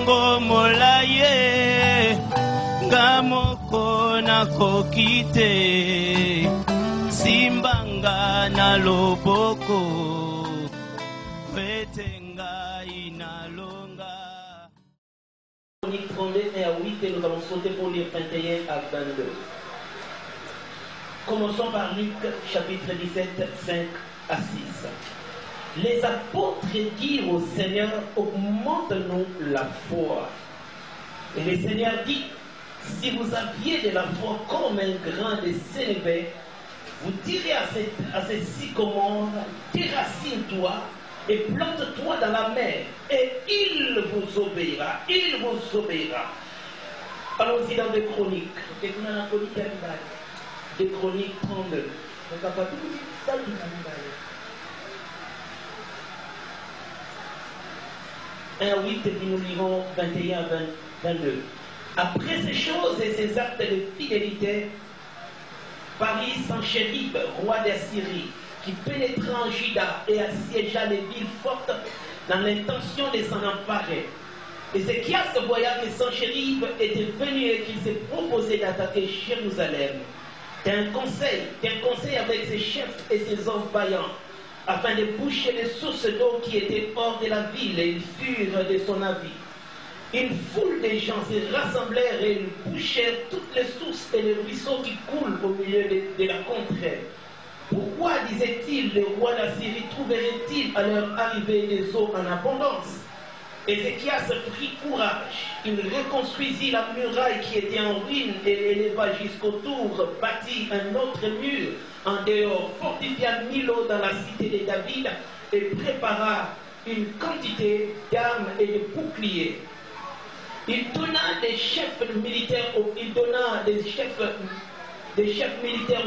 Moko molaye Gamoko na kokite Simbanga na loboko Vetenga inalonga. Chronique 32 à 8 et nous allons sauter pour lire 21 à 22. Commençons par Luc chapitre 17, 5 à 6. Les apôtres dirent au Seigneur, augmente-nous la foi. Et le Seigneur dit, si vous aviez de la foi comme un grain de sénévé, vous direz à ces sycomores, déracine-toi et plante-toi dans la mer, et il vous obéira, il vous obéira. Allons-y dans des chroniques. Des chroniques 32. 1 à 8 et puis nous lirons 21 à 22. Après ces choses et ces actes de fidélité, Paris Sanchérib, roi d'Assyrie, qui pénétra en Juda et assiégea les villes fortes dans l'intention de s'en emparer. Ézéchias voya que Sanchérib était venu et qu'il s'est proposé d'attaquer Jérusalem. D'un conseil avec ses chefs et ses hommes vaillants, afin de boucher les sources d'eau qui étaient hors de la ville, et ils furent de son avis. Une foule de gens se rassemblèrent et ils bouchèrent toutes les sources et les ruisseaux qui coulent au milieu de la contrée. Pourquoi, disait-il, le roi d'Assyrie trouverait-il à leur arrivée des eaux en abondance? Ézéchias prit courage. Il reconstruisit la muraille qui était en ruine et éleva jusqu'au tour, bâtit un autre mur en dehors, fortifia Milo dans la cité de David et prépara une quantité d'armes et de boucliers. Il donna des chefs militaires au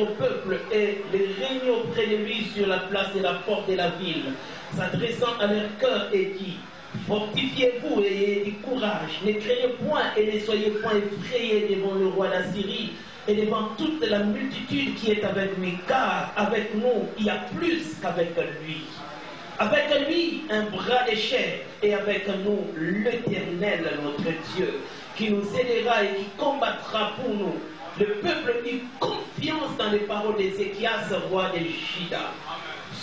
peuple et les réunit auprès de lui sur la place de la porte de la ville, s'adressant à leur cœur et dit: fortifiez-vous et ayez du courage, ne craignez point et ne soyez point effrayés devant le roi d'Assyrie et devant toute la multitude qui est avec lui, car avec nous il y a plus qu'avec lui. Avec lui un bras de chair et avec nous l'Éternel notre Dieu, qui nous aidera et qui combattra pour nous. Le peuple mit confiance dans les paroles d'Ézéchias, roi de Juda.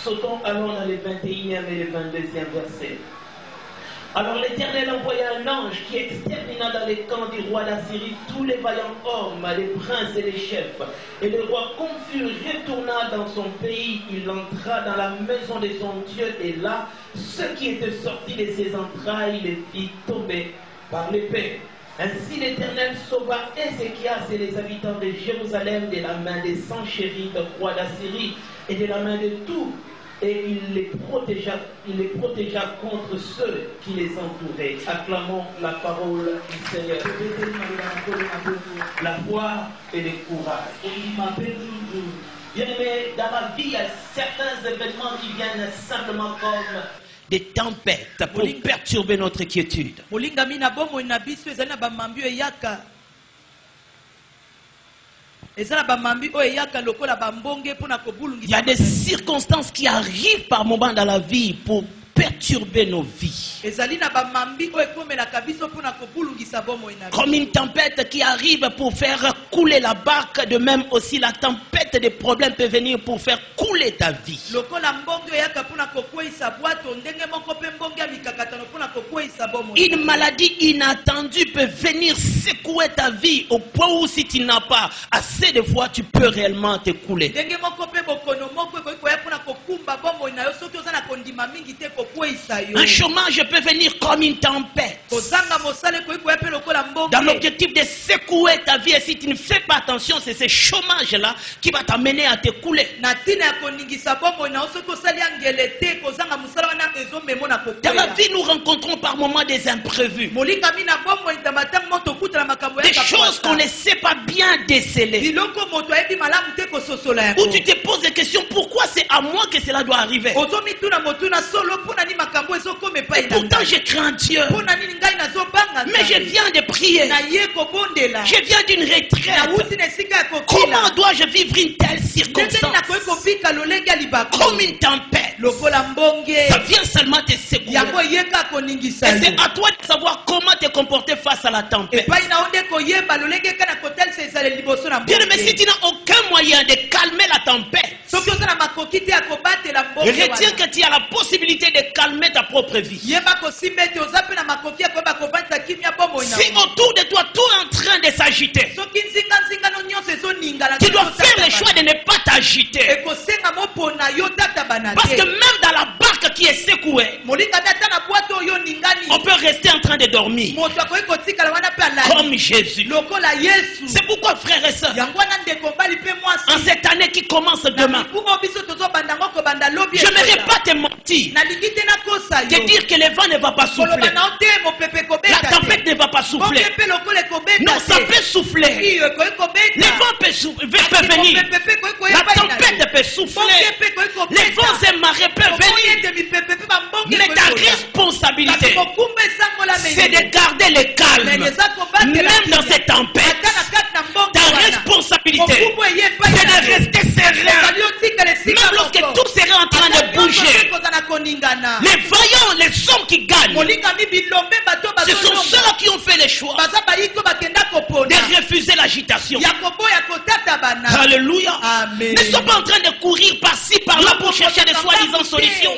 Sautons alors dans le 21e et le 22e verset. Alors l'Éternel envoya un ange qui extermina dans les camps du roi d'Assyrie tous les vaillants hommes, les princes et les chefs. Et le roi confus retourna dans son pays. Il entra dans la maison de son Dieu et là, ceux qui étaient sortis de ses entrailles les fit tomber par l'épée. Ainsi l'Éternel sauva Ézéchias et les habitants de Jérusalem de la main de Sanchérib, roi d'Assyrie, et de la main de tous. Et il les protégea contre ceux qui les entouraient. Acclamons la parole du Seigneur. La foi et le courage. Bien-aimés, dans la vie, il y a certains événements qui viennent simplement comme des tempêtes pour perturber notre quiétude. Il y a des circonstances qui arrivent par moments dans la vie pour perturber nos vies. Comme une tempête qui arrive pour faire couler la barque, de même aussi la tempête des problèmes peut venir pour faire couler ta vie. Une maladie inattendue peut venir secouer ta vie au point où si tu n'as pas assez de foi, tu peux réellement te couler. Un chômage peut venir comme une tempête dans l'objectif de secouer ta vie, et si tu ne fais pas attention, c'est ce chômage-là qui va t'amener à te couler. Dans la vie, nous rencontrons par moments des imprévus, des choses qu'on ne sait pas bien déceler, où tu te poses des questions: pourquoi c'est à moi moi que cela doit arriver. Et pourtant, je crains Dieu. Mais je viens de prier. Je viens d'une retraite. Comment dois-je vivre une telle circonstance? Comme une tempête. Ça vient seulement te secouer. Et c'est à toi de savoir comment te comporter face à la tempête. Bien, mais si tu n'as aucun moyen de calmer la tempête, retiens que tu as la possibilité de calmer ta propre vie. Si autour de toi tout est en train de s'agiter, tu dois faire le choix de ne pas t'agiter. Parce que même dans la barque qui est secouée, on peut rester en train de dormir comme Jésus. C'est pourquoi, frères et sœurs, en cette année qui commence demain, je n'aimerais pas te mentir, te dire que le vent ne va pas souffler, la tempête ne va pas souffler. Non, ça peut souffler, le vent peut venir, la tempête peut souffler, les vents et marées peuvent venir, mais ta responsabilité, c'est de garder le calme, même dans cette tempête. Ta responsabilité, c'est de rester serein, même lorsque tout sera en train de bouger. Les vaillants, les hommes qui gagnent, ce sont ceux-là qui ont fait le choix de refuser l'agitation. Alléluia. Ne sois pas en train de courir par-ci, par-là pour chercher des soi-disant solutions.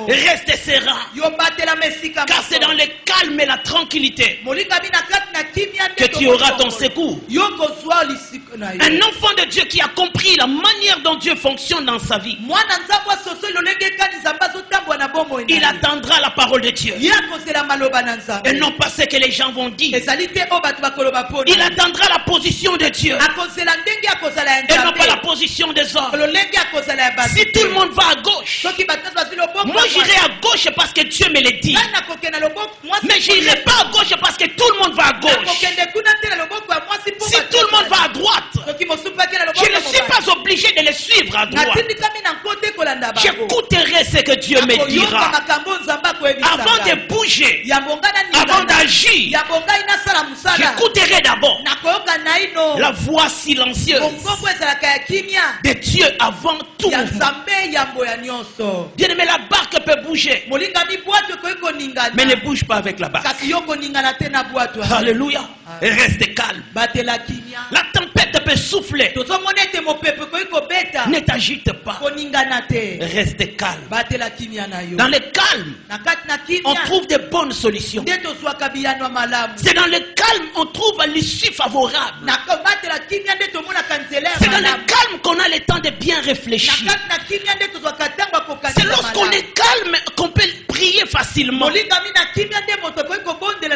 Reste serein, car c'est dans le calme et la tranquillité que tu auras ton secours. Un enfant de Dieu qui a compris la manière dont Dieu fonctionne dans sa vie, il attendra la parole de Dieu et non pas ce que les gens vont dire. Il attendra la position de Dieu et non pas la position des hommes. Si tout le monde va à gauche, moi j'irai à gauche parce que Dieu me le dit, mais j'irai pas à gauche parce que tout le monde va à gauche. Si tout le monde va à droite, je ne suis pas obligé de le suivre à droite. J'écouterai ce que Dieu me dira avant de bouger, avant d'agir. J'écouterai d'abord la voix silencieuse de Dieu avant tout mouvement. Bien aimé, la barque peut bouger, mais ne bouge pas avec la barque. Alléluia. Reste calme. La tempête peut souffler, ne t'agite pas. Reste calme. Dans le calme, on trouve de bonnes solutions. C'est dans le calme on trouve l'issue favorable. C'est dans le calme qu'on a le temps de bien réfléchir. C'est lorsqu'on est calme qu'on peut prier facilement.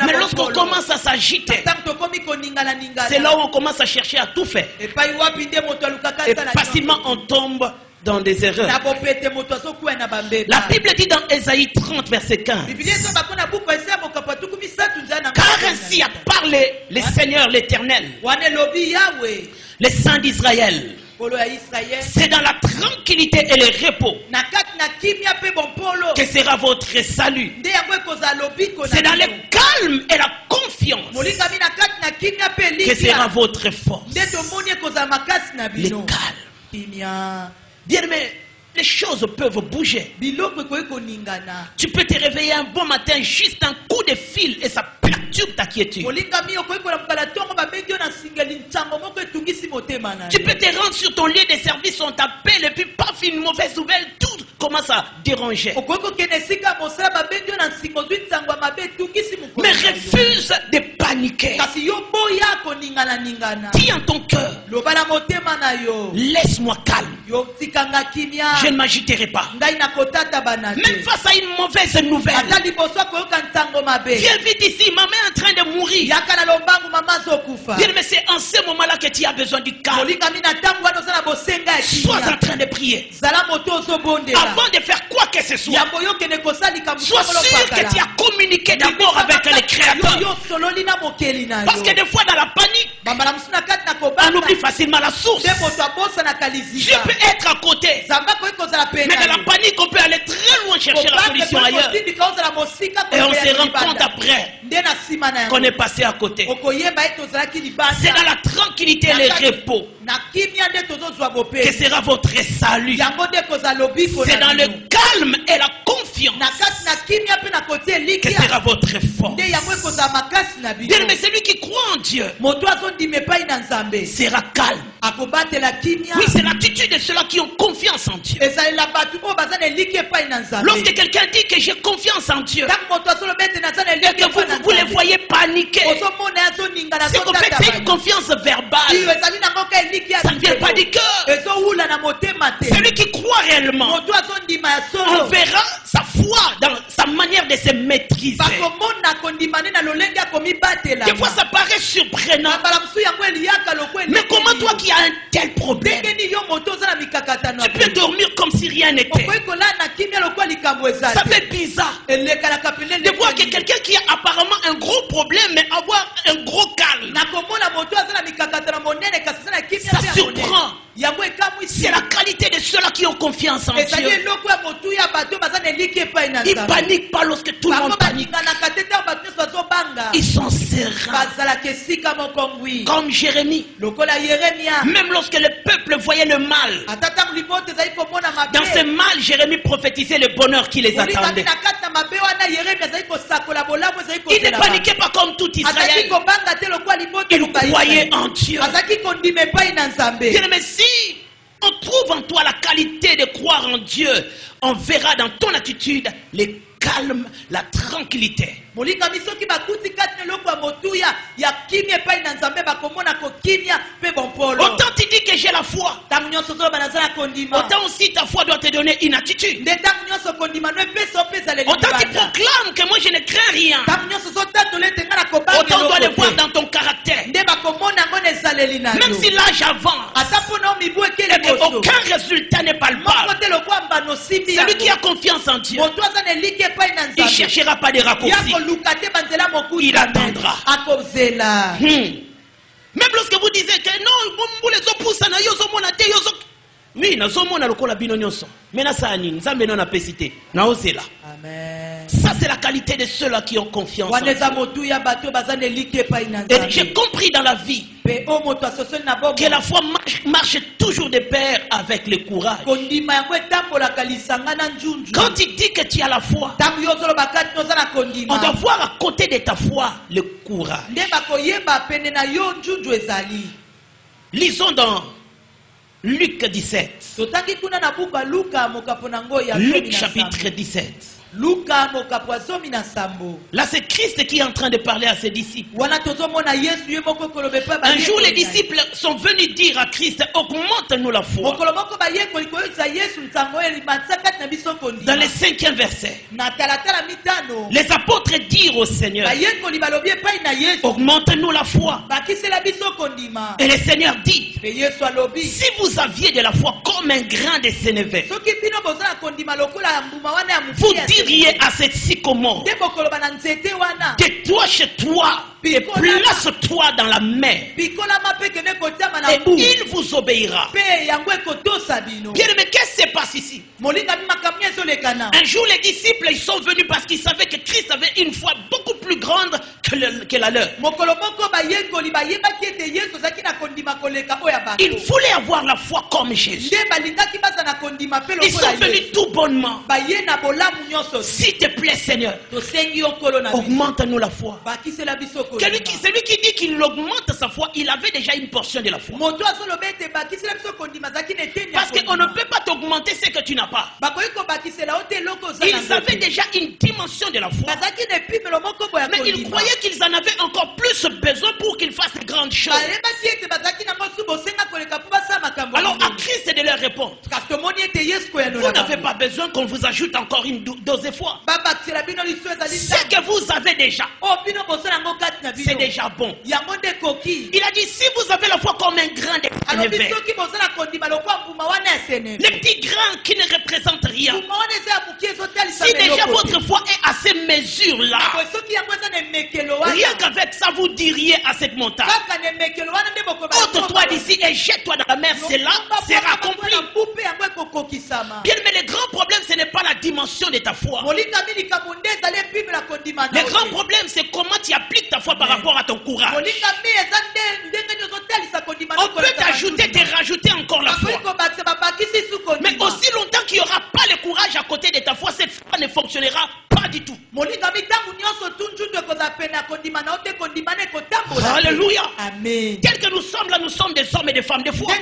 Mais lorsqu'on commence à s'agiter, c'est là où on commence à chercher à tout faire. Et facilement on tombe dans des erreurs. La Bible dit dans Ésaïe 30 verset 15, car ainsi a parlé le Seigneur l'Éternel, le Saint d'Israël. C'est dans la tranquillité et le repos que sera votre salut. C'est dans le calme et la confiance que sera votre force. Le calme. Bien aimé, les choses peuvent bouger. Tu peux te réveiller un bon matin, juste un coup de fil et ça perturbe ta quiétude. Tu peux te rendre sur ton lieu de service, on t'appelle et puis paf, une mauvaise nouvelle, tout commence à déranger. Mais refuse de paniquer. Dis en ton cœur, laisse-moi calme. Je ne m'agiterai pas. Même face à une mauvaise nouvelle, viens vite ici, maman est en train de mourir. Bien, mais c'est en ce moment-là que tu as besoin du calme. Sois en train de prier. Avant de faire quoi que ce soit, sois sûr que tu as communiqué d'abord avec le Créateur. Parce que des fois dans la panique, panique, on oublie facilement la source. Dieu peut être à côté, mais dans la panique, on peut aller très loin chercher la solution ailleurs. Et on se rend compte après qu'on est passé à côté. C'est dans la tranquillité et le repos que sera votre salut. C'est dans le calme et la confiance que sera votre force. Bien, mais celui qui croit en Dieu sera calme. Oui, c'est l'attitude de ceux-là qui ont confiance en Dieu. Lorsque quelqu'un dit que j'ai confiance en Dieu et que vous les voyez paniquer, c'est qu'en fait c'est une confiance verbale. Ça ne vient pas du cœur. Celui qui croit réellement, on verra sa foi dans sa manière de se maîtriser. Des fois ça paraît surprenant. Mais comment toi qui as un tel problème, tu peux dormir comme si rien n'était? Ça fait bizarre de voir que quelqu'un qui a apparemment un gros problème mais avoir un gros calme. Ça surprend. C'est la qualité de ceux-là qui ont confiance en Dieu. Ils ne paniquent pas lorsque tout le monde panique. Ils sont sereins. Comme Jérémie. Même lorsque le peuple voyait le mal, dans ce mal, Jérémie prophétisait le bonheur qui les attendait. Il ne paniquait pas comme tout Israël. Il croyait en Dieu. Bien, mais si on trouve en toi la qualité de croire en Dieu, on verra dans ton attitude le calme, la tranquillité. Autant tu dis que j'ai la foi, autant aussi ta foi doit te donner une attitude. Autant tu proclames que moi je ne crains rien, autant on doit le voir dans ton caractère. Même si l'âge avance et qu'aucun résultat n'est palpable, celui qui a confiance en Dieu, il ne cherchera pas des raccourcis. Il attendra. Même lorsque vous disiez que non, vous les opposez, oui, nous sommes là bino nyonso. Maintenant ça ani, nzambe non apesité. Na osela. Amen. Ça c'est la qualité de ceux-là qui ont confiance en Dieu. Et j'ai compris dans la vie que la foi marche toujours de pair avec le courage. Quand tu dis que tu as la foi, on doit voir à côté de ta foi le courage. Lisons dans Luc 17. Luc chapitre 17. Là c'est Christ qui est en train de parler à ses disciples. Un jour les disciples sont venus dire à Christ, augmente-nous la foi. Dans le 5e verset, les apôtres dirent au Seigneur, augmente-nous la foi. Et le Seigneur dit, si vous aviez de la foi comme un grain de sénévé, vous diriez à cette sycomore, tais-toi chez toi, place-toi dans la mer, et il vous obéira. Bien, mais qu'est-ce qui se passe ici? Un jour les disciples ils sont venus parce qu'ils savaient que Christ avait une foi beaucoup plus grande que la leur. Ils voulaient avoir la foi comme Jésus. Ils sont venus tout bonnement. S'il te plaît Seigneur, augmente-nous la foi. Celui qui dit qu'il augmente sa foi, il avait déjà une portion de la foi. Parce qu'on ne peut pas t'augmenter ce que tu n'as pas. Ils avaient déjà une dimension de la foi. Mais ils croyaient qu'ils en avaient encore plus besoin pour qu'ils fassent de grandes choses. Alors à Christ de leur répondre, vous Vous n'avez pas besoin qu'on vous ajoute encore une deuxième fois. Ce que vous avez déjà, c'est déjà bon. Il a dit, si vous avez la foi comme un grain de sénévé, les petits grains qui ne représentent rien, si déjà votre foi est à ces mesures-là, rien qu'avec ça, vous diriez à cette montagne, ôte-toi d'ici et jette-toi dans la mer, cela sera accompli. Bien, mais le grand problème, ce n'est pas la dimension de ta foi. Le grand problème, c'est comment tu appliques ta foi par rapport à ton courage. On peut t'ajouter, te rajouter encore la foi. Mais aussi longtemps qu'il n'y aura pas le courage à côté de ta foi, cette foi ne fonctionnera pas du tout. Alléluia. Amen. Tel que nous sommes là, nous sommes des hommes et des femmes de foi.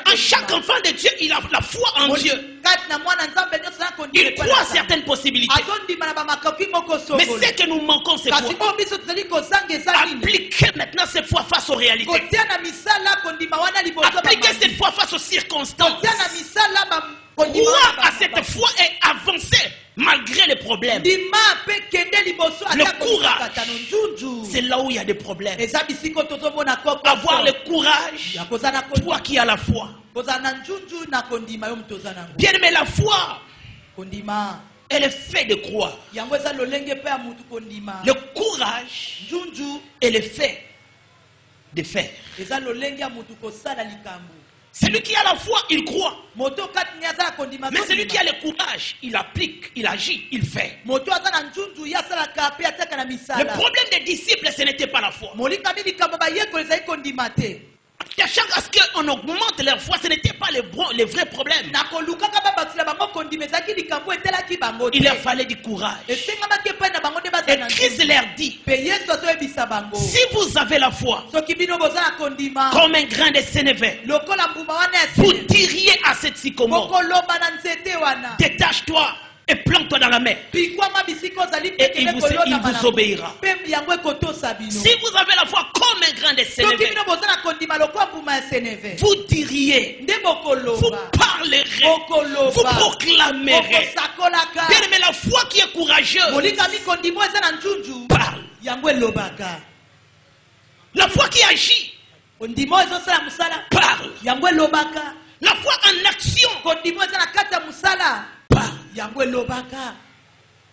À chaque enfant de Dieu, il a la foi en Dieu. Il croit à certaines possibilités. Mais ce que nous manquons, c'est quoi? Appliquer maintenant cette foi face aux réalités. Appliquer cette foi face aux circonstances. Croire à cette foi et avancer malgré les problèmes. Le courage, c'est là où il y a des problèmes. Avoir le courage, toi qui as la foi. Bien aimé, la foi, elle est faite de croire. Le courage, elle est faite de faire. Celui qui a la foi, il croit. Mais celui qui a le courage, il applique, il agit, il fait. Le problème des disciples, ce n'était pas la foi. Cherchant à ce qu'on augmente leur foi, ce n'était pas les vrais problèmes. Il leur fallait du courage. Et Christ leur dit, si vous avez la foi comme un grain de sénévé, vous diriez à cette sycomore, détache-toi et plante-toi dans la mer. Et il vous obéira. Si vous avez la foi comme un grain de sénévé, vous diriez, vous parlerez, vous proclamerez. Bien aimé, la foi qui est courageuse parle. La foi qui agit parle. La foi en action parle.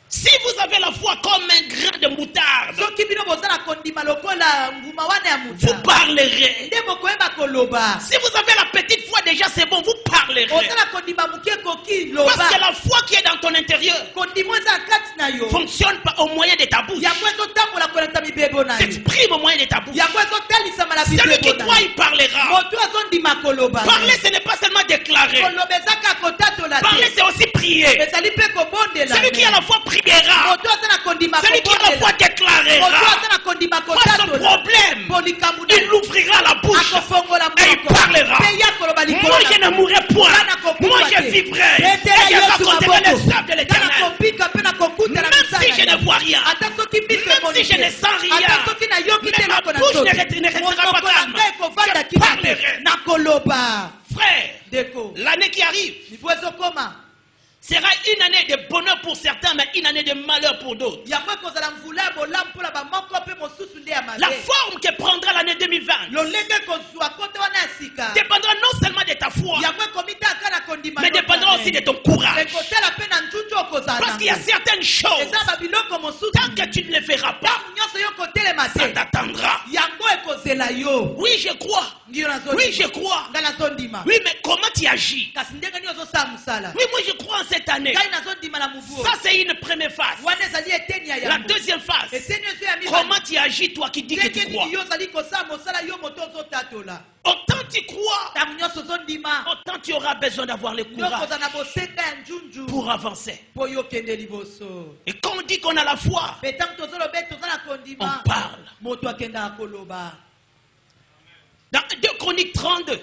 Si vous avez la foi comme un grain de moutarde, vous parlerez. Si vous avez la petite foi, déjà c'est bon, vous parlerez. Parce que la foi qui est dans ton intérieur fonctionne pas au moyen de ta bouche, s'exprime au moyen de ta bouche. Celui qui croit, il parlera. Parler, ce n'est pas seulement déclarer. Parler, c'est aussi prier. Celui qui a la foi priera. Celui qui a la foi déclarera. Face au problème, il ouvrira la bouche et il parlera. Moi, je ne mourrai point. Moi, je vivrai. Et je raconterai les œuvres de l'Éternel. Même si je ne vois rien, même si je ne sens rien, mais ma bouche ne restera pas calme. Je parlerai. Frère, l'année qui arrive sera une année de bonheur pour certains, mais une année de malheur pour d'autres. La forme que prendra l'année 2020 dépendra non seulement de ta foi, mais dépendra aussi de ton courage. Parce qu'il y a certaines choses, tant que tu ne les feras pas, ça t'attendra. Oui, je crois. Oui, je crois. Oui, mais comment tu agis? Oui, moi je crois en cette année. Ça, c'est une première phase. La deuxième phase, comment tu agis, toi qui dis que tu crois? Autant tu crois, autant tu auras besoin d'avoir le courage pour avancer. Et quand on dit qu'on a la foi, on parle. Dans 2 Chroniques 32,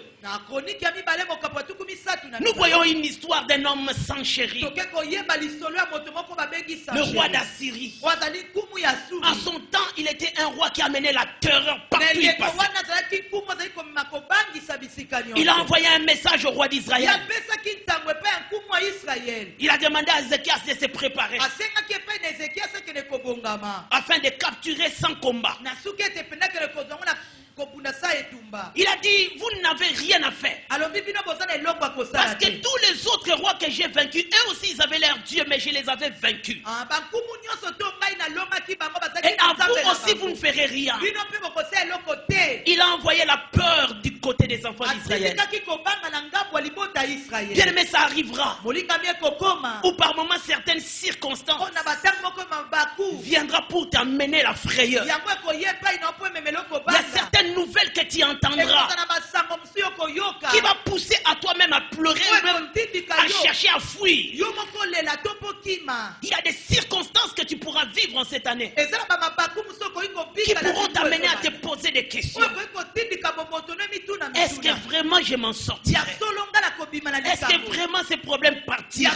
nous voyons une histoire d'un homme sans chéri, le roi d'Assyrie. En son temps, il était un roi qui amenait la terreur partout où il passait. Il a envoyé un message au roi d'Israël. Il a demandé à Ézéchias de se préparer afin de capturer sans combat. Il a dit, vous n'avez rien à faire. Parce que tous les autres rois que j'ai vaincus, eux aussi ils avaient leur Dieu, mais je les avais vaincus. Et à vous aussi, vous ne ferez rien. Il a envoyé la peur du côté des enfants d'Israël. Bien aimé, ça arrivera. Ou par moments, certaines circonstances viendra pour t'amener la frayeur. Il y a certaines nouvelles que tu entendras qui va pousser à toi-même à pleurer, à chercher à fuir. Il y a des circonstances que tu pourras vivre en cette année qui pourront t'amener à te poser des questions. Est-ce que vraiment je m'en sortirai? Est-ce que vraiment ce problème partira?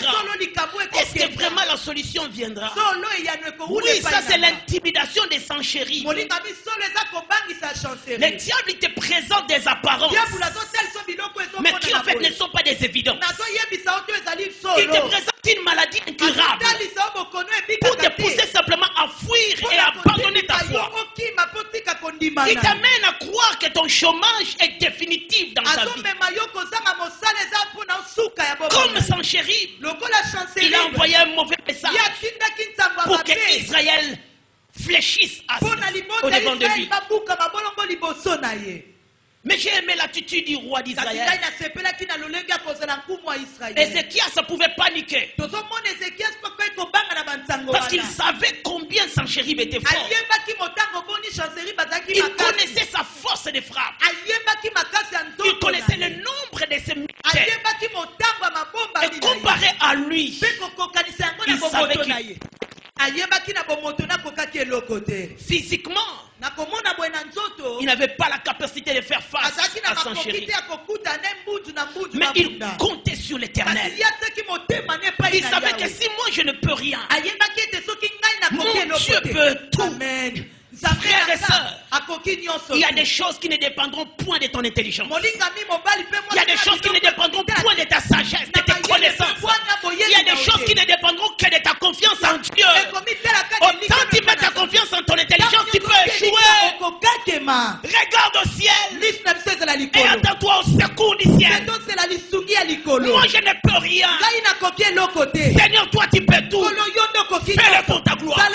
Est-ce que vraiment la solution viendra? Oui, ça c'est l'intimidation des sans-chéris. Le diable il te présente des apparences, mais qui en fait ne sont pas des évidences. Il te présente une maladie incurable pour te pousser simplement à fuir et à abandonner ta foi. Il t'amène à croire que ton chômage est définitif dans ta vie. Comme Sanchéri, il a envoyé un mauvais message pour que Israël fléchisse au devant de lui. Mais j'ai aimé l'attitude du roi d'Israël. Ézéchias pouvait paniquer parce qu'il savait combien Sanchérib était fort. Il connaissait sa force de frappe. Il connaissait le nombre de ses militaires. Et comparé à lui, il savait qu'il... Physiquement, il n'avait pas la capacité de faire face à Sanchérib. Mais il comptait sur l'Éternel. Il savait que si moi je ne peux rien, mon Dieu peut tout. Frères et sœurs, il y a des choses qui ne dépendront point de ton intelligence. Il y a des choses qui ne dépendront point de ta sagesse, de tes connaissances. Il y a des choses qui ne dépendront que de ta confiance en Dieu. Autant tu mets ta confiance en ton intelligence, tu peux échouer. Regarde au ciel et attends-toi au secours du ciel. Moi je ne peux rien. Seigneur, toi tu peux tout. Fais-le pour ta gloire.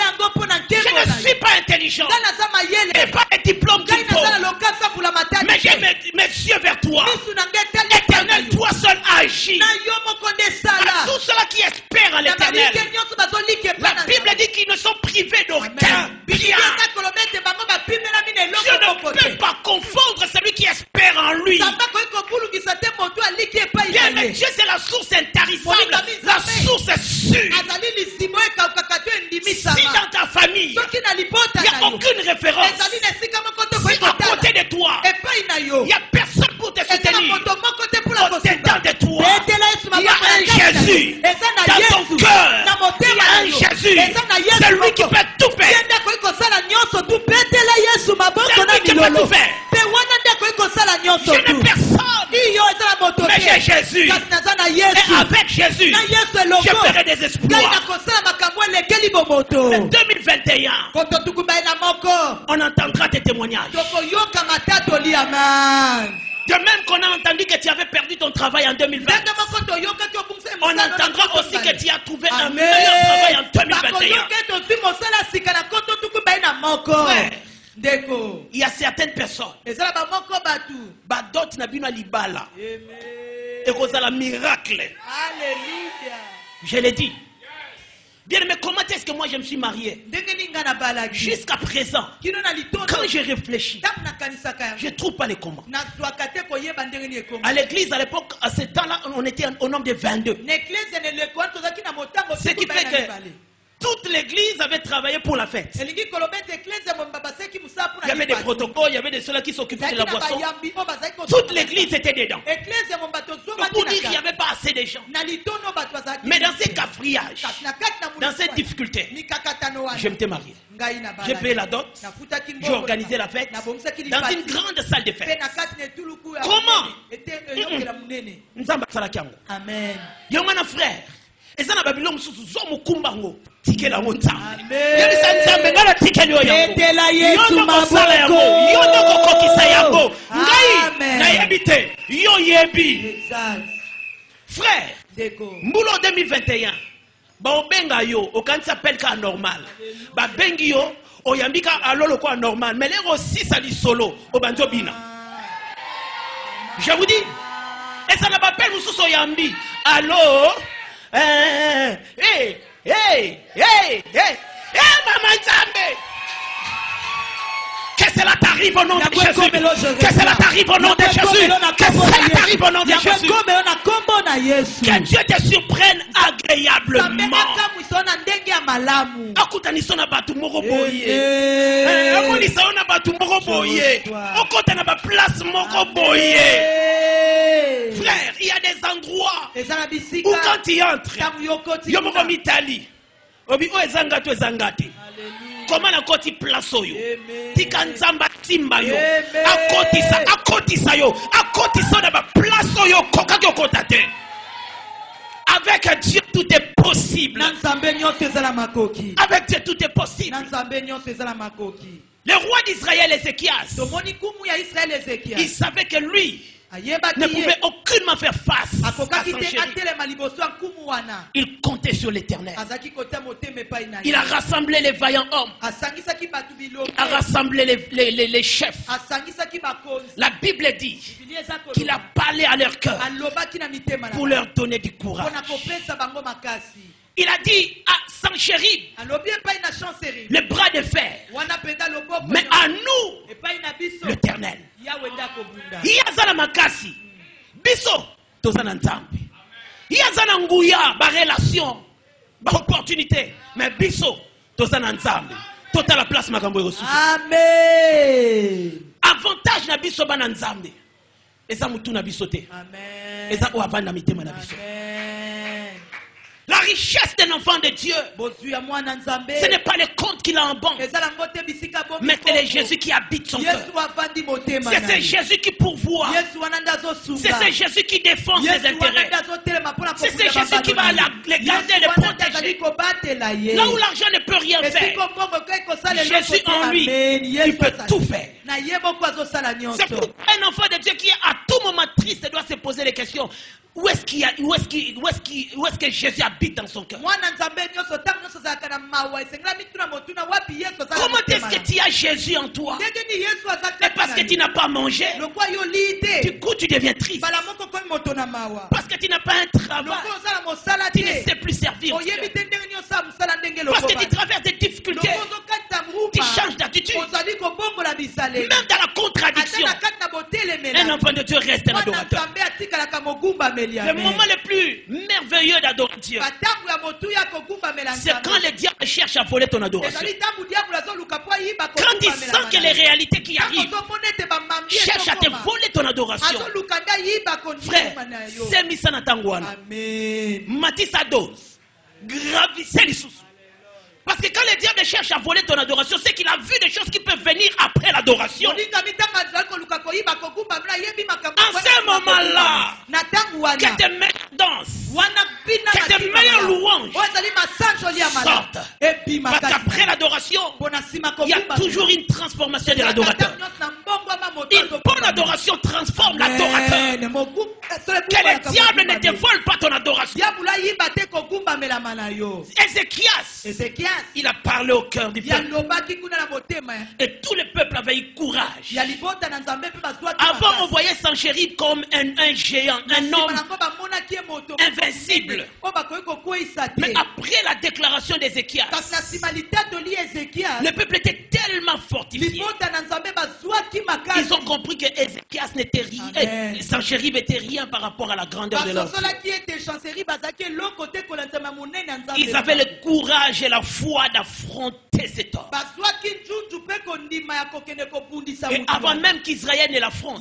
Je ne suis pas intelligent. Et pas un diplôme qu'il faut. Mais j'ai mes yeux vers toi. Éternel, toi seul agis. À tous ceux-là qui espèrent en l'Éternel, la Bible dit qu'ils ne sont privés d'aucun bien. Dieu ne peut pas confondre celui qui espère en lui. Bien, mais Dieu c'est la source intarissable, la source sûre. Si dans ta famille, il n'y a aucune référence, si à côté de toi, il n'y a personne pour te soutenir, au-dedans de toi, il y a un Jésus. Dans ton cœur, il y a un Jésus. C'est lui qui peut tout faire. C'est lui qui peut tout faire. Je n'ai personne, mais j'ai Jésus. Et avec Jésus, je ferai des exploits. En 2021, on entendra tes témoignages. De même qu'on a entendu que tu avais perdu ton travail en 2020, on entendra aussi que tu as trouvé un meilleur travail en 2021. Frère, il y a certaines personnes, d'autres n'ont pas libala. Et cause à la miracle. Je l'ai dit. Bien, mais comment est-ce que moi je me suis marié? Jusqu'à présent, quand je réfléchis, je ne trouve pas les comment. À l'église, à l'époque, à ce temps-là, on était au nombre de 22. Ce qui fait que Toute l'église avait travaillé pour la fête. Il y avait des protocoles, il y avait des ceux-là qui s'occupaient de la boisson. Toute l'église était dedans. Pour dire qu'il n'y avait pas assez de gens. Mais dans ces cafriages, dans ces difficultés, je m'étais marié. J'ai payé la dot, j'ai organisé la fête dans une grande salle de fête. Comment? Amen. Yomana frère. Et ça n'a pas besoin de zoom kumbango. Ticket la montagne. Yabisa nzambe ngala ticket yo yango. Yono kosala yango. Yono kokokisa yango. Ngai na yebite. Yo yebi. Frère. Mbulo 2021. Ba obenga yo okanisa pelka normal. Ba bengi yo oyambika alolo kwa normal. Mais les aussi ça dit solo obanzo bina. Je vous dis. Et ça n'a pas peine nous sous oyambi. Allô? Hey, Maman Nzambe. Que cela t'arrive au nom de Jésus. Que cela t'arrive au nom de Jésus. Que cela t'arrive au nom de Jésus. Que Dieu te surprenne agréablement. Akutanisona na batu moko boye. Amonisa na batu moko boye. Okota na ba place moko boye. Frère, il y a des endroits où quand tu entres, yomoko mitali. Obi o ezangatu ezangati. Comment la koti place yo? Tika nzamba timba yo. Akotisa yo. Akotisa na ba place yo koka yo kotate. Avec Dieu tout est possible. Avec Dieu tout est possible. Le roi d'Israël Ézéchias, il savait que lui ne pouvait aucunement faire face à Sanchérib. Il comptait sur l'Éternel. Il a rassemblé les vaillants hommes. Il a rassemblé les chefs. La Bible dit qu'il a parlé à leur cœur pour leur donner du courage. Il a dit à Sanchérib, le bras de fer, mais à nous, l'Éternel. Yazana makasi biso tozana nzambe yazana nguya ba relation ba opportunité mais biso tozana nzambe tota la place makambo reçu. Amen. Avantage na biso bana nzambe eza mutu na biso te. Amen. Eza o avanda mitema na biso. La richesse d'un enfant de Dieu, ce n'est pas le compte qu'il a en banque, mais c'est Jésus qui habite son cœur. C'est ce Jésus qui pourvoit. C'est ce Jésus qui défend ses intérêts. C'est ce Jésus qui va les garder et les protéger. Là où l'argent ne peut rien faire, Jésus en lui, il peut tout faire. C'est pourquoi un enfant de Dieu qui est à tout moment triste doit se poser les questions. Où est-ce que Jésus habite dans son cœur? Comment est-ce que tu as Jésus en toi? Et parce que tu n'as pas mangé, du coup tu deviens triste. Parce que tu n'as pas un travail, tu ne sais plus servir Dieu. Parce que tu traverses des difficultés, tu changes d'attitude. Même dans la contradiction, un enfant de Dieu reste un adorateur. Le moment le plus merveilleux d'adoration, c'est quand le diable cherche à voler ton adoration. Quand il sent que les réalités qui arrivent cherchent à te voler ton adoration. Frère, c'est Misanatangwana. Matissa dose. Gravissez les sous. Parce que quand le diable cherche à voler ton adoration, c'est qu'il a vu des choses qui peuvent venir après l'adoration. En ce moment-là, que tes meilleures danses, que tes meilleures louanges sortent. Parce qu'après l'adoration, il y a toujours une transformation de l'adorateur. Une bonne adoration transforme l'adorateur. Que le diable ne te vole pas ton adoration. Ézéchias, il a parlé au cœur du peuple. Et tout le peuple avait eu courage. Avant, on voyait Sanchérib comme un géant, un homme invincible. Mais après la déclaration d'Ézéchias, le peuple était tellement fort, fortifié. Ils ont compris que Ézéchias n'était rien, Sanchérib n'était rien par rapport à la grandeur de leur Dieu. Ils avaient le courage et la foi d'affronter cet homme. Et avant même qu'Israël ne l'affronte,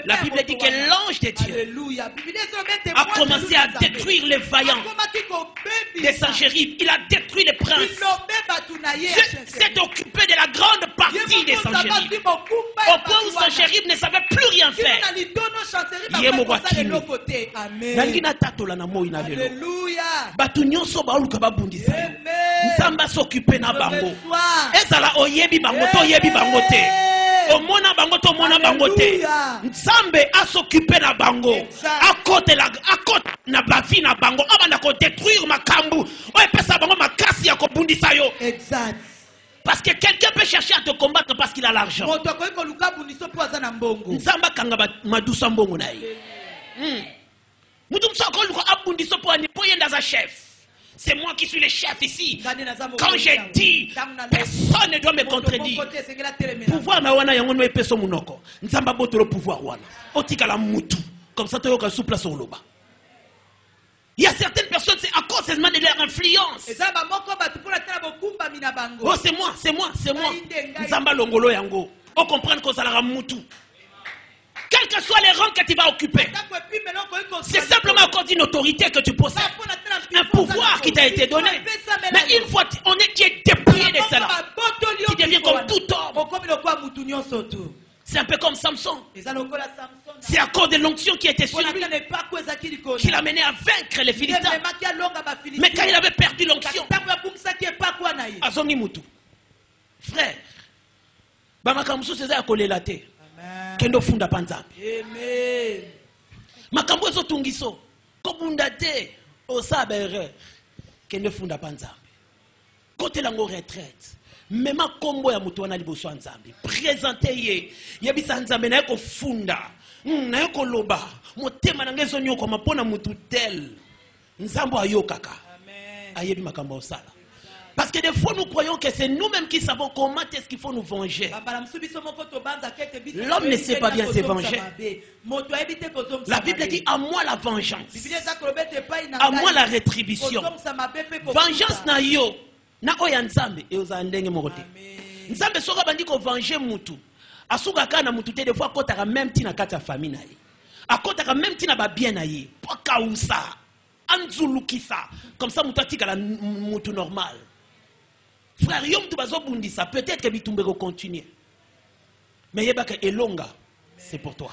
la Bible dit que l'ange de Dieu a commencé à détruire les vaillants des Sanchérib. Il a détruit les princes. S'est occupé de la grande partie des Sanchérib. Au point où Sanchérib ne savait plus rien faire. Batu nyonso bauluka babundisa yo. Nzamba s'occuper na bango. Ezala oyebi bango to yebi bango te. Omona bango to mona bango te. Nzambe a s'occuper na bango. Akote na bavi na bango. Abanda ko détruire makambu. O epesa bango makasi ya ko bundisa yo. Exact. Parce que quelqu'un peut chercher à te combattre parce qu'il a l'argent. Nzamba kanga madusa mbongo na ye. C'est moi qui suis le chef ici. Quand j'ai dit, personne ne doit me contredire. Pouvoir na wana yango no peso munoko. Nzamba boto le pouvoir wana. Otika la mutu. Comme ça toyoka sous place oloba. Il y a certaines personnes, c'est à cause seulement de leur influence. Oh, c'est moi. Nzamba longolo yango. On comprend que ça la mutu. Quels que soient les rangs que tu vas occuper, c'est simplement à cause d'une autorité que tu possèdes, un pouvoir qui t'a été donné. Mais une fois tu es dépouillé de cela, tu deviens comme tout homme. C'est un peu comme Samson. C'est à cause de l'onction qui était sur lui qu'il a mené à vaincre les Philistins. Mais quand il avait perdu l'onction, Azongi Mutu, frère, Bamakamsu c'est à Kolelate. Kendo funda panzambe. Amen. Makambo zo tungiso. Kobunda te osabere. Kendo funda panzambe. Côté lango retraite. Même kombo ya mutu wana liboso nzambe. Présenter ye. Yebisa nzambe na ko funda. Na yoko loba. Motema na ngezo nyoko mapona mutu tel. Nzambo ayokaka. Amen. Ayebi makambo osala. Parce que des fois nous croyons que c'est nous-mêmes qui savons comment est-ce qu'il faut nous venger. L'homme ne sait pas bien se venger. La Bible dit à moi la vengeance, à moi la rétribution. Vengeance na yo na oya nzambe e ozandenge mokote. Nzambe soka bandi ko venger mutu. Asuka kana mutu te des fois kotaka même tina kata famille na ye. Akotaka même tina ba bien na ye. Poka usa. Anzulukisa. Comme ça mutu atika la mutu normal. Frère, yom tu bazo bundisa, peut-être que bitumbe ko continuer. Mais yebaka elonga, c'est pour toi.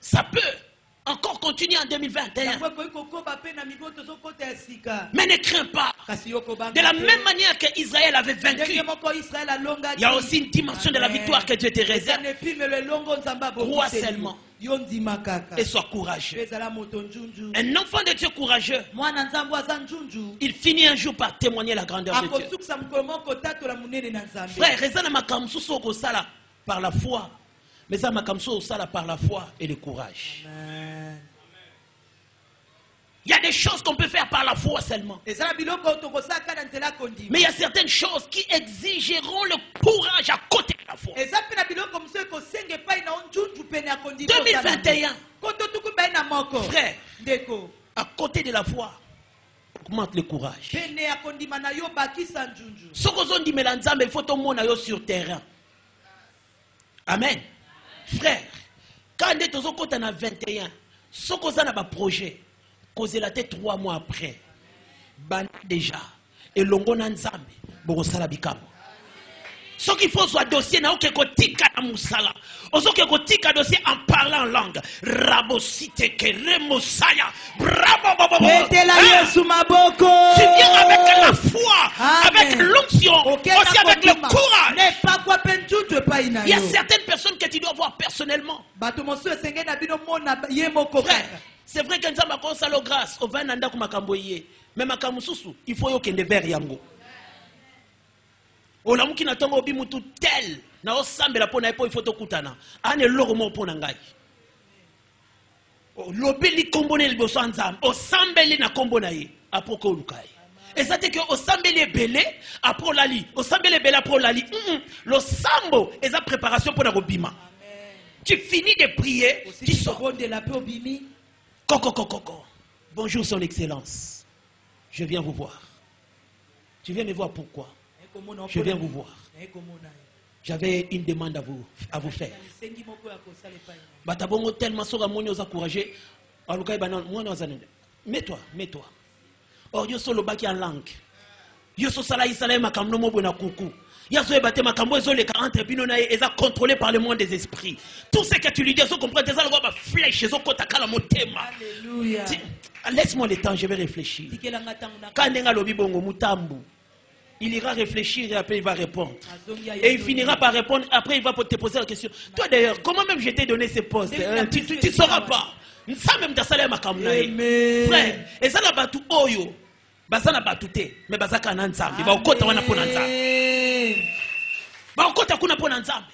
Ça peut encore continuer en 2021. Mais ne crains pas. De la même manière que Israël avait vaincu, il y a aussi une dimension de la victoire que Dieu te réserve. Crois seulement. Et sois courageux. Un enfant de Dieu courageux, il finit un jour par témoigner la grandeur de Dieu. Frère, rezana makamsu soko sala par la foi. Mais ça makamsu sala par la foi et le courage. Il y a des choses qu'on peut faire par la foi seulement. Mais il y a certaines choses qui exigeront le courage à côté de la foi. 2021, frère, à côté de la foi, augmente le courage. Ce qu'on dit, il faut tout le monde sur terrain. Amen. Frère, quand on a 21, ce qu'on a un projet, causé la tête 3 mois après, déjà, et l'ongo nanzambe, borosala bikamo. Ce qu'il faut soit dossier na okekotika na musala. Ozokekotika dossier en parlant en langue. Rabosite keremosaya. Bravo. Tu viens avec la foi, avec l'onction, aussi avec le courage. Il y a certaines personnes que tu dois voir personnellement. Frère, c'est vrai que nous avons commencé à la grâce. Au vin nanda kumakamboye. Mais makamususu, il faut yokende vers yango. Olamuki na tongo obi mutu tel na osambela pona epo ifoto kutana ane loro mo pona ngai lobeli kombo ne liboso nzambe osambeli na kombo na ye apoko lukai Et ça, c'est que au sambeli belé, après l'ali. Au sambeli belé, après l'ali. Le sambo, et la préparation pour la robima. Tu finis de prier, tu sors. De la paix au bimi. Coco. Bonjour, Son Excellence. Je viens vous voir. Tu viens me voir pourquoi? Je viens vous voir. J'avais une demande à vous faire. Batabongo tellement soga moni osa courageux. Alukai banan moi mets-toi. Or yo solo baki en langue. Yo so sala isala makamno mo bona kuku. Ya so ebate makambo ezo le 40 bino na eza contrôlé par le monde des esprits. Tout ce que tu lui dis so comprendre ça le ba flèche zo kota kala motema. Alléluia. Laisse-moi le temps, je vais réfléchir. Quand nenga lobi bongo mutambu. Il ira réfléchir et après il va répondre. Et il finira par répondre. Après il va te poser la question. Toi d'ailleurs, comment même je t'ai donné ce poste? Tu ne sauras pas. Ça même dans salaire makamnaï. Frère, et ça n'a pas tout oyo. Ça n'a pas tout té. Mais ça n'a pas nzambe. Il va au côté wana pour nzambe. Va au côté kuna pour nzambe.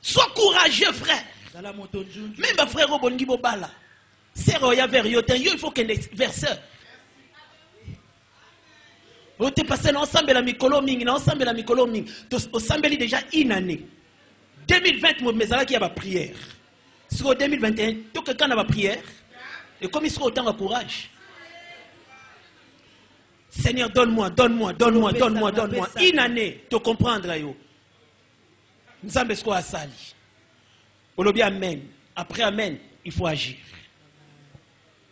Sois courageux frère. Même ma frère Obongi Bobala. C'est roya vers yoten. Il faut qu'un verseur. On te passé ensemble la mikolo mingi, ensemble la mikolo mingi. Ensemble déjà une année. 2020 mes là qui a ma prière. Sur 2021, tout quelqu'un a ma prière. Et comme il sera autant de courage. Seigneur, donne-moi. Une année, te comprendre yo. Nous sommes ce qu'on a sali. On le dit amen. Après amen, il faut agir.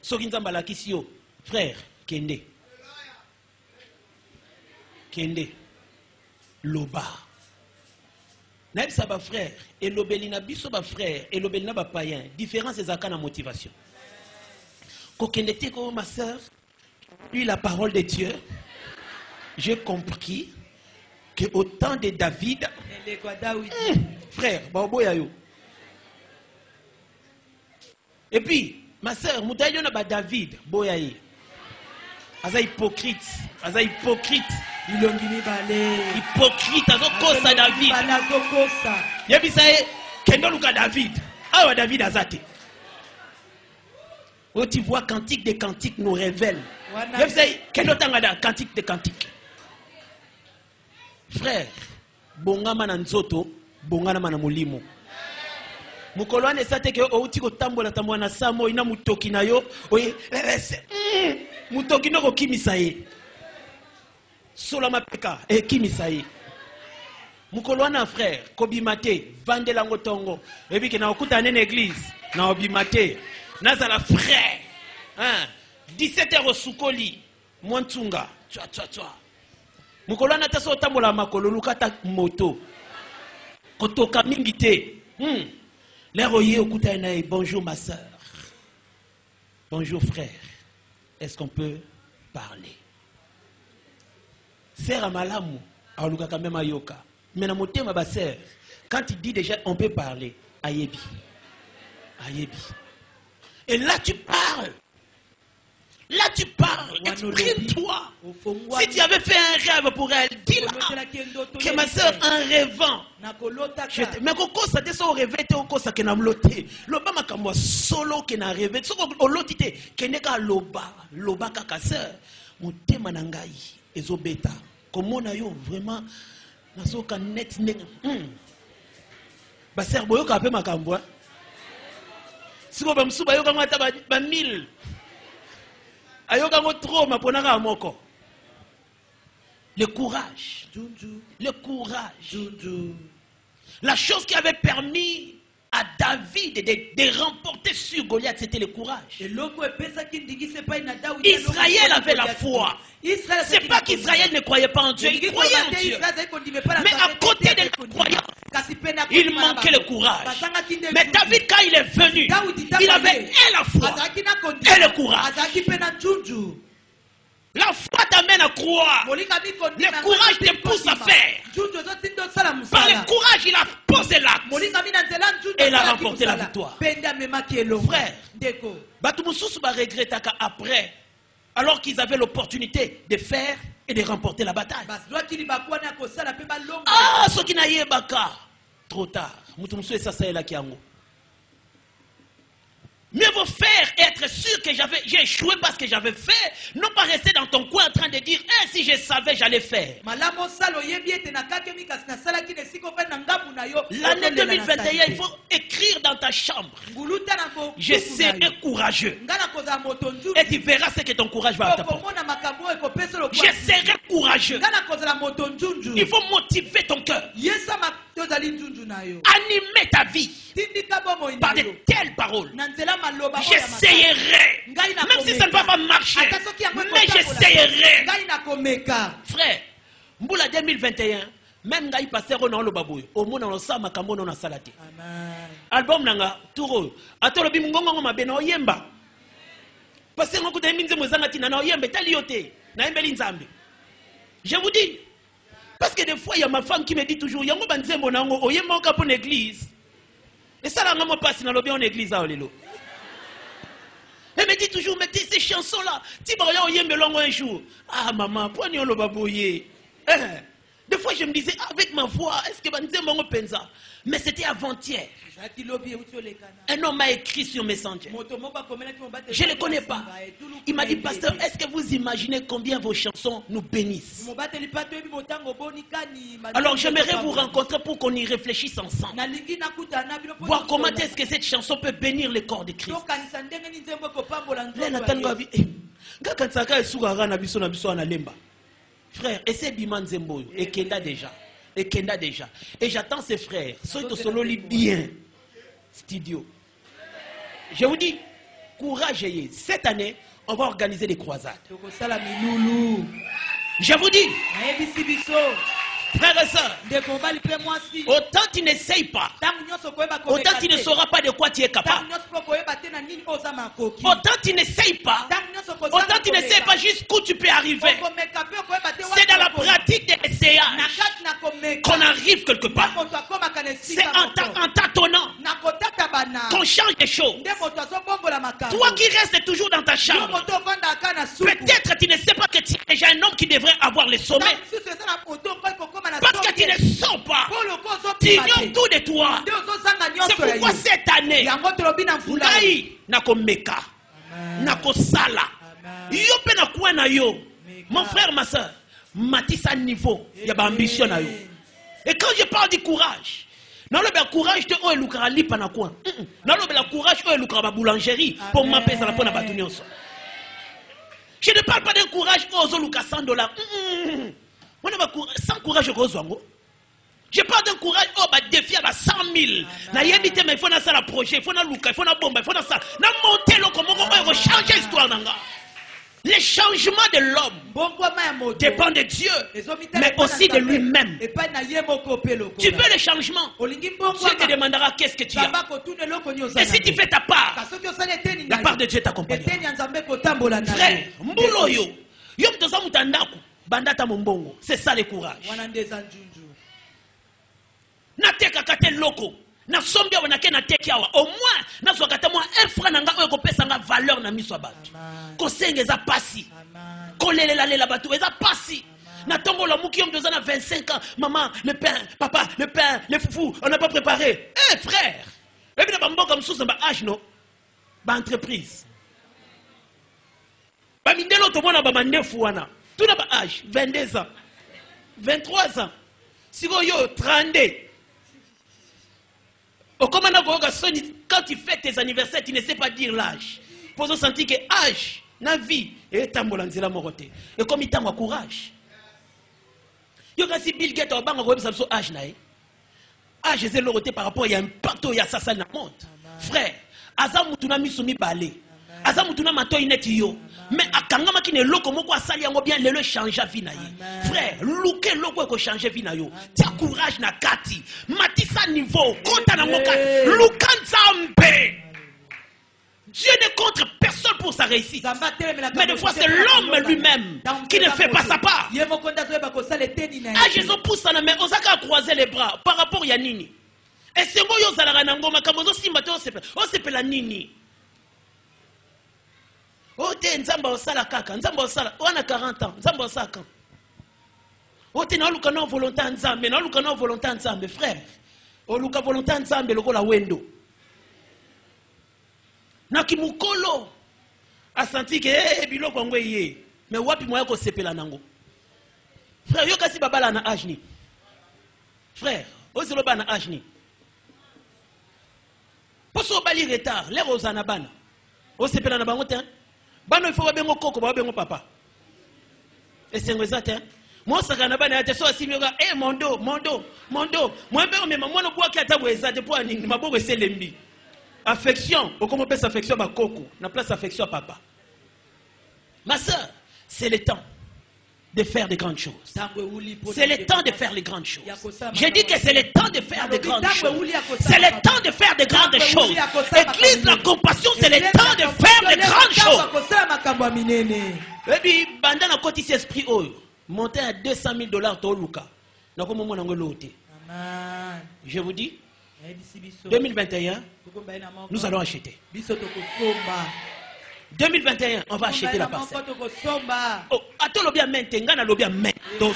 Ce qui nous a dit, frère, Kende. Kende, loba. Naïb Saba frère, et l'obélina biso ba frère, et l'obélina ba païen. Différence des accords de motivation. Quand Kende te comme ma soeur, lui la parole de Dieu, j'ai compris que au temps de David, frère, baoboyayo. Et puis, ma soeur, moutaïo na ba David, boyaye. Aza hypocrite. Hypocrite, azo kosa David. Yebi saye, kendo luka David. Awa David azate. Oh, tu vois, Cantique des Cantiques nous révèle. Yebi saye, kendo tangada, Cantique des Cantiques. Frère, bongama na nzoto, bongana na molimo. Mukolwane sate ke outi ko tambola na samo ina mutoki na yo, oye, mutoki no ko kimisa ye. Sola mapeka e kimisa ye. Mukolwana frère, kobimate, vande lango tongo. Ebi ke na okuta nene église, na obimate. Nazala frère. Hein? 17h au sukoli, mwantunga, twa. Mukolwana taso tambola makolo lukata moto. Kotoka mingi te. Bonjour ma soeur. Bonjour frère. Est-ce qu'on peut parler? Sœur Amalamu, aoluka quand même ayoka. Mais dans mon thème, ma sœur, quand il dit déjà on peut parler, ayebi. Et là tu parles. Exprime-toi. Si tu avais fait un rêve pour elle, dis-la que ma soeur, en rêvant, mais quand ça te soit rêvé, tu as que na mloté. Loba makamwa solo que na rêvé. So ko lotité que neka loba kaka sœur. Mon thème nangai ezobeta. Comment na yo vraiment na so ka net ne. Ba sœur boyo ka pe makamwa. Siko ba msuba yo kama ta ba 1000. Le courage. La chose qui avait permis à David de remporter sur Goliath, c'était le courage. Israël avait la foi. C'est pas qu'Israël ne croyait pas en Dieu, il croyait en Dieu. Mais à côté de la croyance, il manquait le courage. Mais David, quand il est venu, il avait et la foi et le courage. La foi t'amène à croire. Le courage te pousse à faire. Par le courage, il a posé l'acte. Et il a remporté la victoire. Frère, Batumususu va regretter après, alors qu'ils avaient l'opportunité de faire et de remporter la bataille. Ah, ce qui n'a eu baka. Trop tard. Mutumusu et ça, c'est là qui a un. Mieux vaut faire et être sûr que j'ai échoué parce que j'avais fait, non pas rester dans ton coin en train de dire si je savais, j'allais faire. L'année 2021, il faut écrire dans ta chambre. Je serai courageux. Et tu verras ce que ton courage va t'apporter. Je serai courageux. Il faut motiver ton cœur. Animer ta vie par de telles paroles. J'essayerai. Même si ça ne va pas marcher. Mais j'essayerai. Frère, Mboula 2021, même Gaï Passer au Babouy, au monde on sa makambo na salati. Album nanga, Touro, Atolo Bimungongo Mabeno Yemba. Parce que nous avons dit que nous avons je vous dis, parce que des fois il y a ma femme qui me dit toujours, il y a une église. Et ça, là, on passe dans l'église. Elle me dit toujours, mais ces chansons-là, tu vas un jour. Ah, maman, prenez le babouillé. Des fois, je me disais, avec ma voix, est-ce que je vais pensa? Mais c'était avant-hier. Un homme m'a écrit sur Messenger. Je ne le connais pas. Il m'a dit, pasteur, est-ce que vous imaginez combien vos chansons nous bénissent? Alors, j'aimerais vous rencontrer pour qu'on y réfléchisse ensemble. Voir comment est-ce que cette chanson peut bénir le corps de Christ. Frère, et c'est Biman Zembo, et Kenda déjà. Et j'attends ses frères. Soyez solo bien. Studio. Je vous dis, courage. Cette année, on va organiser des croisades. Je vous dis, frères et sœurs, autant tu n'essayes pas, autant tu ne sauras pas de quoi tu es capable. Autant tu n'essayes pas, autant tu n'essayes pas jusqu'où tu peux arriver. C'est dans la pratique de l'essayage qu'on arrive quelque part. C'est en tâtonnant qu'on change des choses. Toi qui restes toujours dans ta chambre, peut-être tu ne sais pas que tu es déjà un homme qui devrait avoir le sommet. Parce que tu ne sens pas, tu ignores tout de toi. C'est pourquoi cette année, Ngai nakomeka, nakosala, yo pe na kwa na yo, mon frère, ma soeur, matissa niveau, y a ambition na yo. Et quand je parle du courage, non le courage de oe lukara lipa na kwa, non le courage oe lukara ba boulangerie pour m'appeler ça la pona batunyoso. Je ne parle pas d'un courage ozo luka $100. Sans courage, je parle d'un courage au défi à 100 000. Mais il faut faire un projet, il faut faire il faut bombe, il faut faire ça. Il faut changer l'histoire. Les changements de l'homme dépendent de Dieu, mais aussi de lui-même. Tu veux le changement, Dieu te demandera qu'est-ce que tu as. Et si tu fais ta part, la part de Dieu t'accompagnera. Frère, Mbouloyo, Yom Tosa Mutandaku. Bandata Mombongo, c'est ça le courage. Nateka kate loko, na sombia wanake na teki awa. Au moins, na swakata moi un franc nanga oyo pesa nga valeur na miso batu. Ko senge za pasi. Ko lele la batu eza pasi. Na tongo la muki yom dozana 25 ans, maman, le pain, papa, le pain, les foufous, on n'a pas préparé. Eh frère, et bien ba mboka msusu ba âge no, ba entreprise. Ba mindelo to mona ba mandefu wana. Tout n'a pas âge, 22 ans, 23 ans, si vous avez 32. Quand tu fais tes anniversaires, tu ne sais pas dire l'âge. Pour se sentir que l'âge, la vie, est tambolanzela moroté. Et comme il t'a courage. Yo kasi Bill Gates au banc web ça âge nae. Âge c'est l'oroté par rapport il y a un pacte il y a ça na monde. Frère, azamu tuna misumi balé. Azamu tuna mato ineti yo. Mais akangama ki ne loko moko asali yango bien lelo changer vie na ye. Frère, luke loko ko changer vie na yo. Tia courage na kati. Matisa niveau, konta na moka. Lukanzambe. Dieu ne contre personne pour sa réussite. Mais des fois c'est l'homme lui-même qui ne fait pas sa part. Ah, Jésus pousse na mais osaka croiser les bras par rapport à nini. Et c'est moi yo zalaka na ngoma kamozo simbato osepela nini. Oh, t'es Nzamba Osala Kaka, Nzamba Osala, on a 40 ans, Nzamba Osala Kaka. Oh, t'es non volonté Nzambe, non volonté Nzambe, frère. Oh, luka volonté Nzambe, le la wendo. Nakimukolo a senti que biloko ngwe ye. Mais wapi moya ko sepela nango. Frère, yo kasi babala na âge ni. Frère, ozelo ba na âge ni. Poso bali retard, les rozana bana. O sepela na bango te. Bano il faut ba bengo koko, ba bengo papa. Et c'est exact. Moi ça na bana te so asimyoga mondo. Moi be me moi no boa ki ata bo ezate po aningi maboko eselembi. Affection, au comment on peut s'affection à Coco, na place affection à papa. Ma soeur, c'est le temps de faire des grandes choses. C'est le temps de faire les grandes choses. J'ai dit que c'est le temps de faire des grandes choses. C'est le temps de faire des grandes choses. Église la compassion, c'est le temps de faire des grandes choses. Et puis, pendant la côté esprit, monter à $200,000 au Luka. Je vous dis, 2021, nous allons acheter. 2021, on va acheter la parcelle. Oh, attends le bien maintenant, le bien maintenant.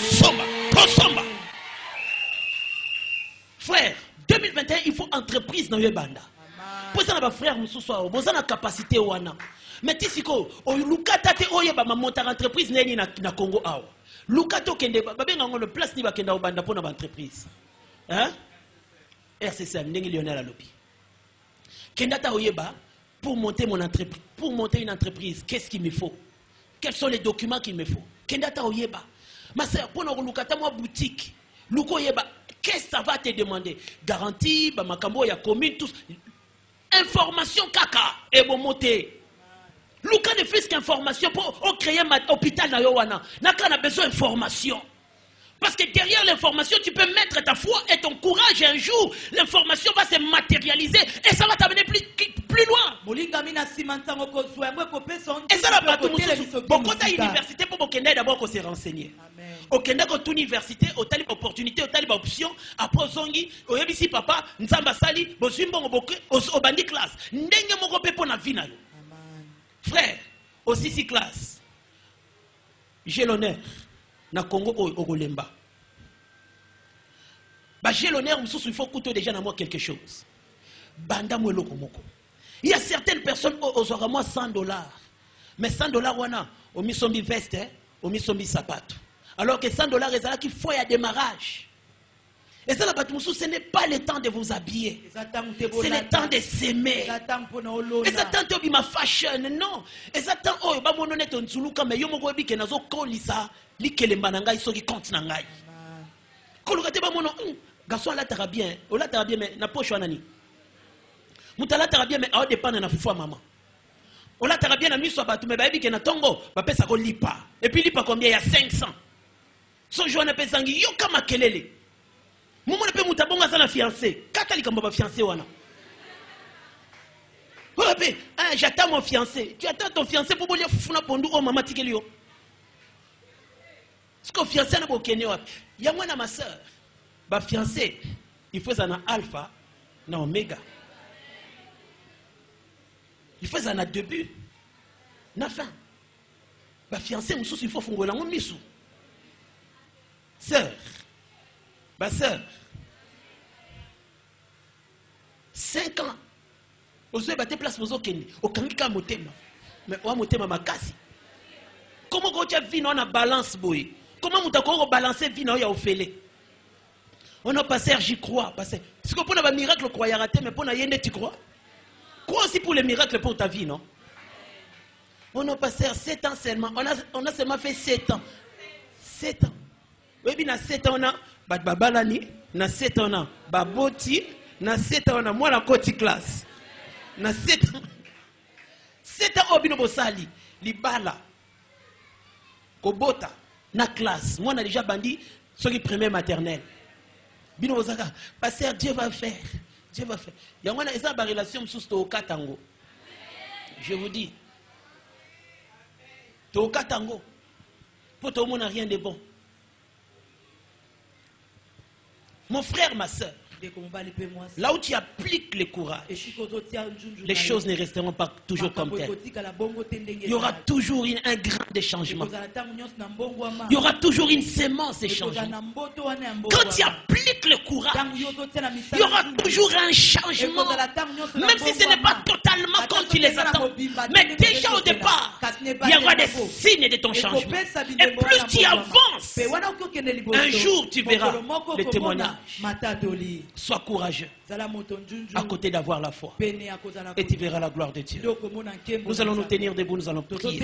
Frère, 2021, il faut entreprise dans le banda. Pour ça, nos frères, nous sommes en capacité. Mais si vous avez une entreprise na Congo, Lukato kende le place ni bakenda au banda pour notre entreprise. Hein? RCCM, Nengi Lionel Alobi. Kendata oyeba. Pour monter mon entreprise, pour monter une entreprise, qu'est-ce qu'il me faut? Quels sont les documents qu'il me faut? Kendata oyeba. Ma sœur, pour nous lukata moi boutique, luko oyeba, qu'est-ce que ça va te demander? Garantie, ba makambo ya commune tous. Information kaka et bon monter. Luka ne fait qu'information pour créer un hôpital na yowana. Naka na besoin d'information. Parce que derrière l'information, tu peux mettre ta foi et ton courage. Et un jour, l'information va se matérialiser et ça va t'amener plus loin. Et ça n'a pas tout le monde. Beaucoup d'universités pour Bokenda d'abord qu'on s'est renseigné. Au Kenda, quand toute université, au tali opportunité, au tali option, après Zongi, au Yabisi Papa, Nzamba Sali, Bosumbon Boke, au Bandi classe. N'engue mon repé pour la vie. Frère, au Sisi classe, j'ai l'honneur. Na Congo au Golemba. Bah j'ai l'honneur, il faut coûter déjà dans moi quelque chose. Banda mwelo komoko. Il y a certaines personnes aux aura moi $100. Mais $100 wana, au misombi veste, au misombi sapato. Alors que $100 est là qu'il faut à démarrage. Et ça, ce n'est pas le temps de vous habiller. C'est le temps de s'aimer. Et ça tente de ma fashion. Non. Et ça tente de ba mono neto nzuluka mais yo moko bi kenazo kolisa likelemba na ngai soki compte na ngai. Koluka te ba mono garçon là tara bien. O là tara bien mais na poche wanani. Mutala tara bien mais a dépendre na fufu maman. O là tara bien na miso batu mais ba bi ke na tongo ba pesa ko lipa. Et puis lipa combien? Il y a 500. So joana pesangi yo kama kelele. Momo ne peut mutabonga za la fiancée. Katali kamba ba fiancé wana. J'attends mon fiancé. Tu attends ton fiancé pour bolia fufuna pondu o mama tikelio. Ce que fiancé na bokene wapi. Ya mwana ma sœur. Ba fiancé, il faut ça na alpha, na oméga. Il faut ça na début, na fin. Ba fiancé mususu il faut fungola ngo misu. Sœur. Ba sœur. 5 ans. Vous avez place pour vous au Kangika Motema. Mais au Motema Makasi. Comment vous avez vu dans balance boy? Comment vous avez balancé vie dans ya ofélé? On a passé j'y crois passer. Parce que pour le miracle croire raté mais pour na yende tu crois? Crois aussi pour le miracle pour ta vie non? On a passé 7 ans seulement. On a seulement fait 7 ans. 7 ans. Oui, bien 7 ans on a babalani, na 7 ans baboti, na 7 ans moi la côté classe. Na 7 ans. 7 ans obino bosali, libala. Kobota na classe. Moi on a déjà bandi ceux qui premier maternelle. Bino bosaka, pasteur Dieu va faire. Dieu va faire. Il y a une relation sous au Katango. Je vous dis. Au Katango. Pour tout le monde n'a rien de bon. Mon frère, ma soeur, là où tu appliques le courage, les choses ne resteront pas toujours comme telles. Il y aura toujours un grand changement. Il y aura toujours une sémence de changement. Quand tu appliques le courage, il y aura toujours un changement. Même si ce n'est pas totalement comme tu les as Mais déjà au départ, il y aura des signes de ton changement. Et plus tu avances, un jour tu verras le témoignage. Sois courageux à côté d'avoir la foi. Et tu verras la gloire de Dieu. Nous allons nous tenir debout, nous allons prier.